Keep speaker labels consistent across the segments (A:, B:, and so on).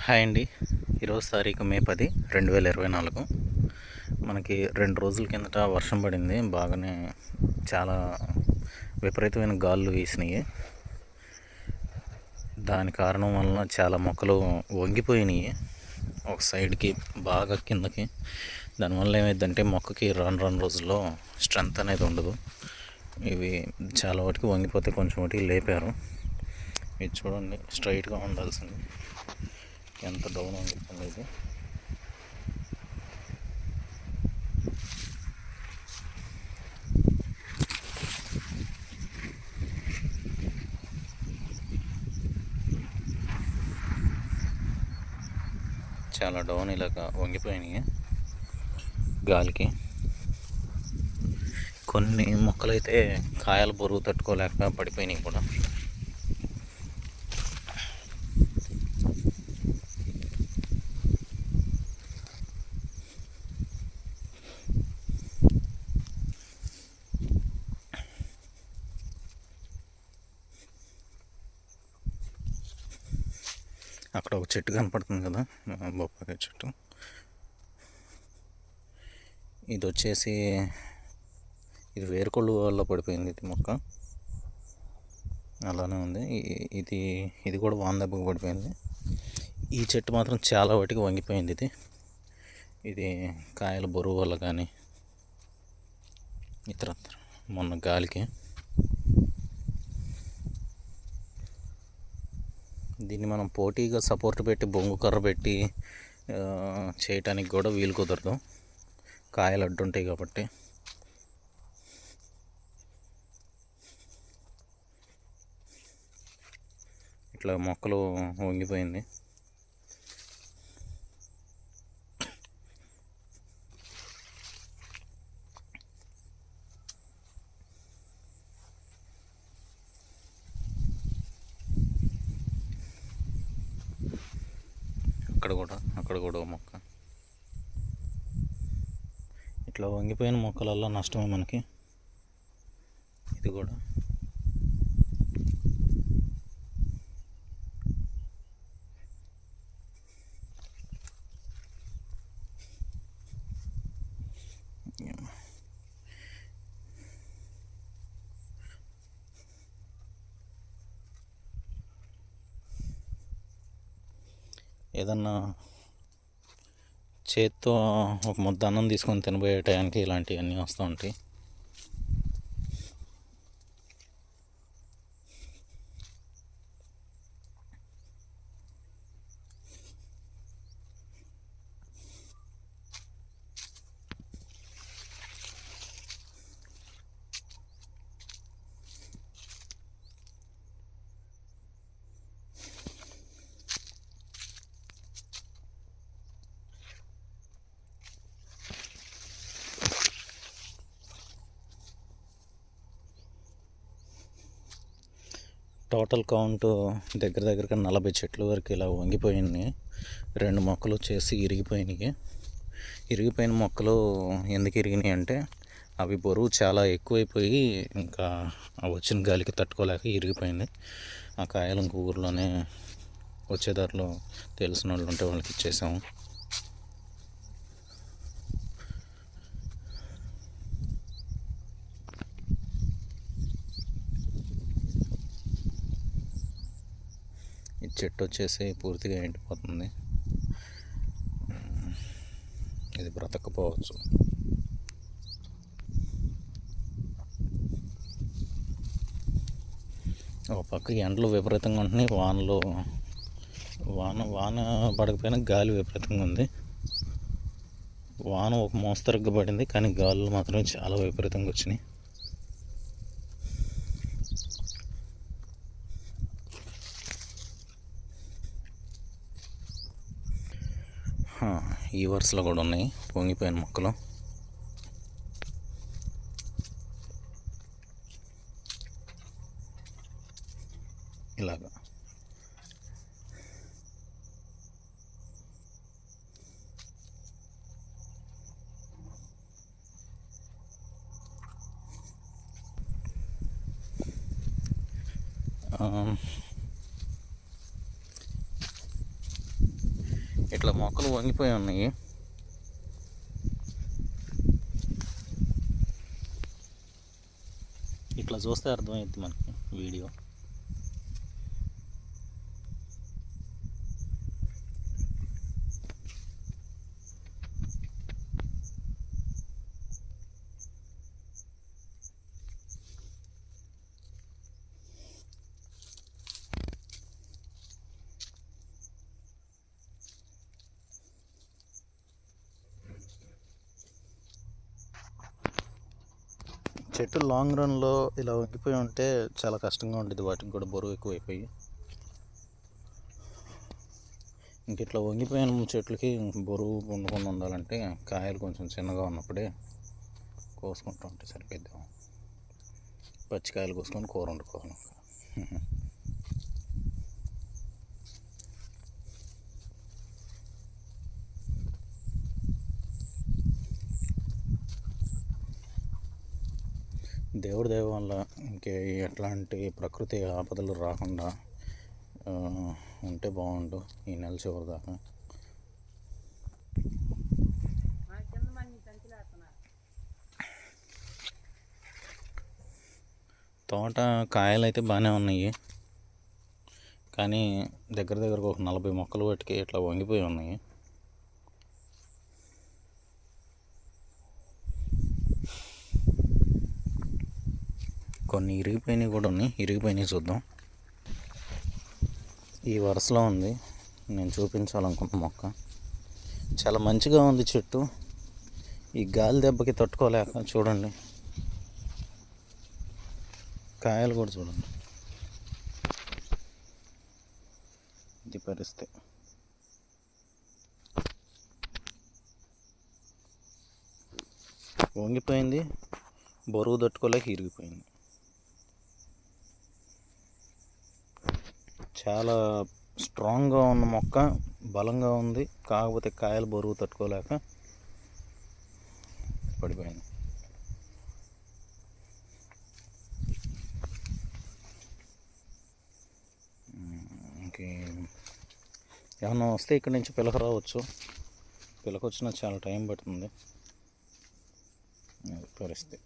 A: Hi అండి. ఈరోజు తారీఖు మే 10, 2024. మనకి 2 రోజుల కిందట వర్షం పడింది. బాగానే చాలా విపరీతమైన గాలులు వీసినాయి. దాని కారణం వలన చాలా మొక్కలు వంగిపోయినాయి ఒక సైడ్కి, బాగా కిందకి. దానివల్ల ఏమైందంటే మొక్కకి రాను రోజుల్లో స్ట్రెంత్ అనేది ఉండదు. ఇవి చాలా వాటికి వంగిపోతే కొంచెం వాటికి లేపారు. ఇది చూడండి, స్ట్రైట్గా ఉండాల్సింది ఎంత డౌన్ వంగిపోయింది ఇది. చాలా డౌన్ ఇలాగా వంగిపోయినాయి గాలికి. కొన్ని మొక్కలైతే కాయల బరువు తట్టుకోలేక పడిపోయినాయి కూడా. అక్కడ ఒక చెట్టు కనపడుతుంది కదా, బొప్పాకాయ చెట్టు. ఇది వచ్చేసి ఇది వేరుకొళ్ళు వల్ల పడిపోయింది. ఇది మొక్క అలానే ఉంది. ఇది కూడా వాన దెబ్బకు పడిపోయింది. ఈ చెట్టు మాత్రం చాలా వాటికి వంగిపోయింది. ఇది కాయల బరువు వల్ల కానీ ఇతరత్ర మొన్న గాలికి. దీన్ని మనం పోటీగా సపోర్ట్ పెట్టి బొంగు కర్ర పెట్టి చేయటానికి కూడా వీలు కుదరదు, కాయలు అడ్డుంటాయి కాబట్టి. ఇట్లా మొక్కలు వంగిపోయింది. అక్కడ కూడా మొక్క. ఇట్లా వంగిపోయిన మొక్కలల్లో నష్టమే మనకి. ఇది కూడా ఏదన్నా చేత్తో ఒక ముద్ద అన్నం తీసుకొని తినబోయే టయానికి ఇలాంటివన్నీ వస్తూ ఉంటాయి. టోటల్ కౌంట్ దగ్గరగా 40 చెట్ల వరకు ఇలా వంగిపోయినాయి. 2 మొక్కలు వచ్చేసి ఇరిగిపోయినాయి. ఇరిగిపోయిన మొక్కలు ఎందుకు ఇరిగినాయి అంటే అవి బరువు చాలా ఎక్కువైపోయి ఇంకా వచ్చిన గాలికి తట్టుకోలేక ఇరిగిపోయింది. ఆ కాయలు ఇంక ఊర్లోనే వచ్చేదారిలో తెలిసిన వాళ్ళు ఉంటే వాళ్ళకి ఇచ్చేసాము. ఈ చెట్టు వచ్చేసి పూర్తిగా ఎండిపోతుంది. ఇది బ్రతకపోవచ్చు. ఒక పక్క ఎండలు విపరీతంగా ఉంటున్నాయి, వాన పడకపోయినా గాలి విపరీతంగా ఉంది. వాన ఒక మోస్తరుగా పడింది, కానీ గాలులు మాత్రమే చాలా విపరీతంగా వచ్చినాయి. ఈ వరుసలో కూడా ఉన్నాయి వంగిపోయిన మొక్కలు. ఇలాగా ఇట్లా మొక్కలు వంగిపోయి ఉన్నాయి. ఇట్లా చూస్తే అర్థమైంది మనకి వీడియో. చెట్టు లాంగ్ రన్లో ఇలా వంగిపోయి ఉంటే చాలా కష్టంగా ఉంటుంది, వాటికి కూడా బరువు ఎక్కువైపోయి. ఇంక ఇట్లా వంగిపోయిన చెట్లకి బరువు ఉండకుండా ఉండాలంటే కాయలు కొంచెం చిన్నగా ఉన్నప్పుడే కోసుకుంటూ ఉంటే సరిపోద్దాం. పచ్చికాయలు కోసుకొని కూర వండుకోవాలి. దేవుడి దయ వల్ల ఇంకే ఎట్లాంటి ప్రకృతి ఆపదలు రాకుండా ఉంటే బాగుండు ఈ నెల చివరి దాకా. తోట కాయలు అయితే బాగానే ఉన్నాయి, కానీ దగ్గర ఒక 40 మొక్కలు వాటికి ఇట్లా వంగిపోయి ఉన్నాయి. కొన్ని ఇరిగిపోయినవి కూడా ఉన్నాయి, ఇరిగిపోయినవి చూద్దాం. ఈ వరుసలో ఉంది నేను చూపించాలనుకున్న మొక్క. చాలా మంచిగా ఉంది చెట్టు. ఈ గాలి దెబ్బకి తట్టుకోలేక చూడండి, కాయలు కూడా చూడండి. ఇది పరిస్థితి. వంగిపోయింది, బరువు తట్టుకోలేక ఇరిగిపోయింది. చాలా స్ట్రాంగ్గా ఉన్న మొక్క, బలంగా ఉంది, కాకపోతే కాయలు బరువు తట్టుకోలేక పడిపోయింది. ఇంకే ఏమన్నా వస్తే ఇక్కడి నుంచి పిలక రావచ్చు. పిలక వచ్చినా చాలా టైం పడుతుంది. పరిస్థితి.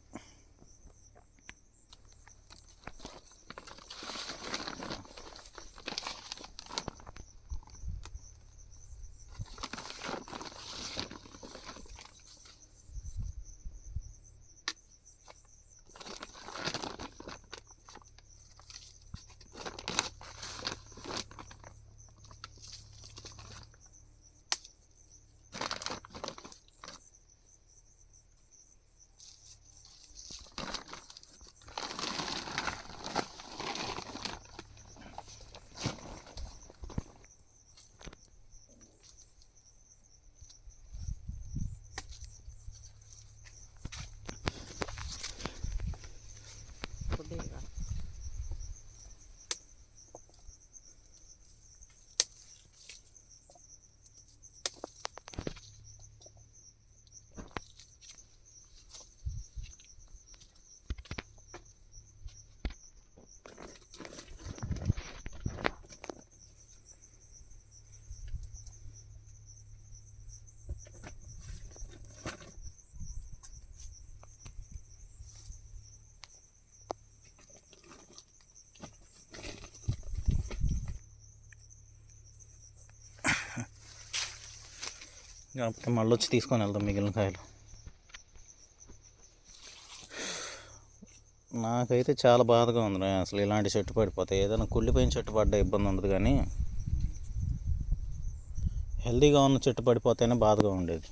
A: కాకపోతే మళ్ళీ వచ్చి తీసుకొని వెళ్దాం మిగిలిన కాయలు. నాకైతే చాలా బాధగా ఉంది అసలు. ఇలాంటి చెట్టు పడిపోతాయి. ఏదైనా కుళ్ళిపోయిన చెట్టు పడ్డ ఇబ్బంది ఉండదు, కానీ హెల్తీగా ఉన్న చెట్టు పడిపోతేనే బాధగా ఉండేది.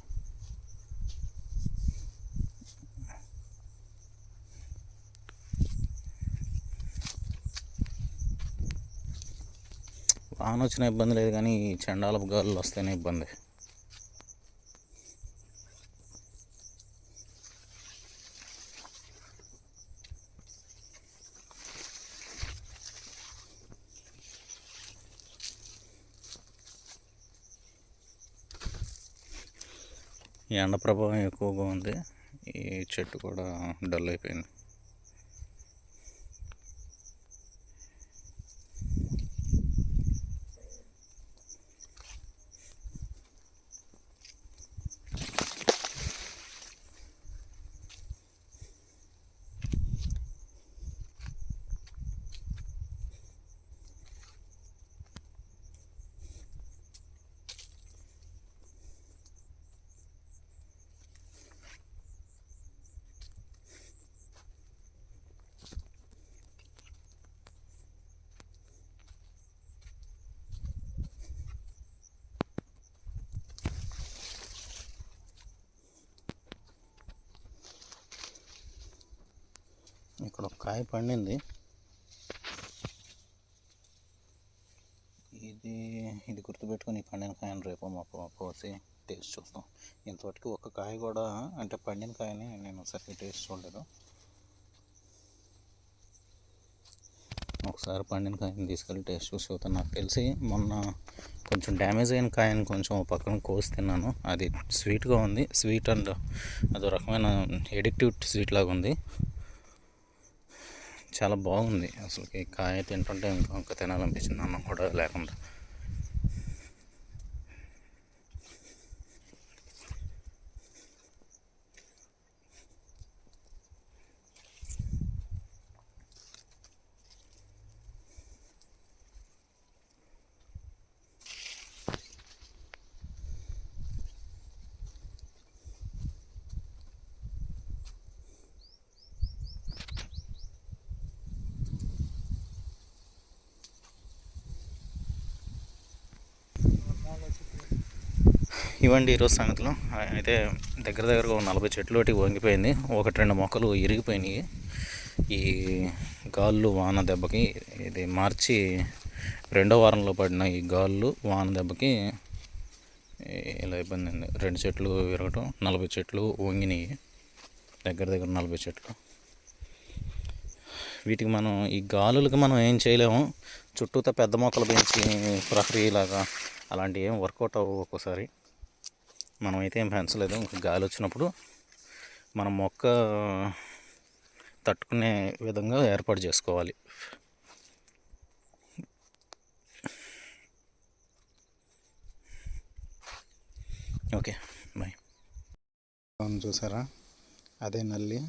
A: వాన వచ్చిన ఇబ్బంది లేదు, కానీ ఈ చండాలపు గాలులు వస్తేనే ఇబ్బంది. ఈ ఎండ ప్రభావం ఎక్కువగా ఉంది. ఈ చెట్టు కూడా డల్ అయిపోయింది. ఇక్కడ ఒక కాయ పండింది. ఇది గుర్తుపెట్టుకొని పండిన కాయను రేపు మాకు కోసి టేస్ట్ చూస్తాం. ఇంతవరకు ఒక కాయ కూడా అంటే పండిన కాయని నేను సరిగ్గా టేస్ట్ చూడలేదు. ఒకసారి పండిన కాయని తీసుకెళ్ళి టేస్ట్ చూసి చూస్తాను. నాకు తెలిసి మొన్న కొంచెం డ్యామేజ్ అయిన కాయని కొంచెం పక్కన కోసి తిన్నాను. అది స్వీట్గా ఉంది. స్వీట్ అండ్ అదో రకమైన ఎడిక్టివ్ స్వీట్ లాగా ఉంది. చాలా బాగుంది. అసలుకి కాయ తింటుంటే ఇంకా తినాలనిపించింది, అన్నం కూడా లేకుండా. ఇవ్వండి ఈరోజు సంగతులు. అయితే దగ్గరగా 40 చెట్లు ఒకటి వంగిపోయింది. 1-2 మొక్కలు ఇరిగిపోయినాయి ఈ గాళ్ళు వాన దెబ్బకి. ఇది మార్చి 2వ వారంలో పడిన ఈ గాళ్ళు వాన దెబ్బకి ఇలా ఇబ్బంది ఉంది. 2 చెట్లు విరగటం, 40 చెట్లు వంగినాయి. దగ్గర 40 చెట్లు. వీటికి మనం ఈ గాలులకి మనం ఏం చేయలేము. చుట్టూతో పెద్ద మొక్కలు పెంచి ప్రక్రియలాగా అలాంటివి ఏం వర్కౌట్ అవ్వవు. ఒక్కోసారి మనమైతే ఏం పెంచలేదు. ఇంకా గాలి వచ్చినప్పుడు మనం మొక్క తట్టుకునే విధంగా ఏర్పాటు చేసుకోవాలి. Okay, bye. చూసారా, అదే నల్లి.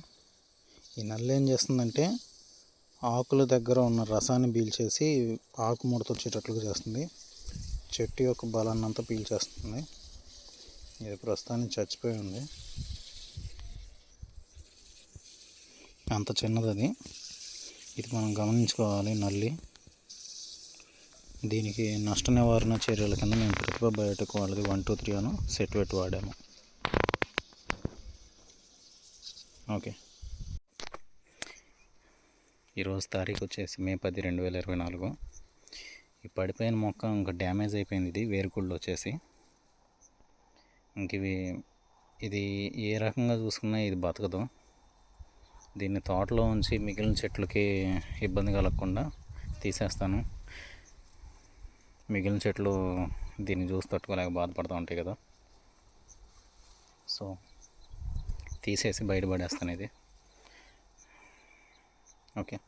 A: ఈ నల్లి ఏం చేస్తుందంటే ఆకుల దగ్గర ఉన్న రసాన్ని పీల్చేసి ఆకు ముడత వచ్చేటట్లుగా చేస్తుంది. చెట్టు యొక్క బలాన్ని అంతా పీల్చేస్తుంది. ఇది ప్రస్తుతానికి చచ్చిపోయి ఉంది. అంత చిన్నది అది. ఇది మనం గమనించుకోవాలి. నల్లి దీనికి నష్ట నివారణ చర్యల కింద మేము ప్రతిభ బయోటెక్ వాళ్ళది 1, 2, 3 సెట్వెట్ వాడాము. ఓకే, ఈరోజు తారీఖు వచ్చేసి మే 10, 2024. ఈ పడిపోయిన మొక్క ఇంకా డ్యామేజ్ అయిపోయింది. ఇది వేరుకుళ్ళు వచ్చేసి ఇంక ఇది ఏ రకంగా చూసుకున్నా ఇది బతకదు. దీన్ని తోటలో ఉంచి మిగిలిన చెట్లకి ఇబ్బంది కలగకుండా తీసేస్తాను. మిగిలిన చెట్లు దీన్ని చూసి తట్టుకోలేక బాధపడుతూ ఉంటాయి కదా, సో తీసేసి బయటపడేస్తాను ఇది. ఓకే.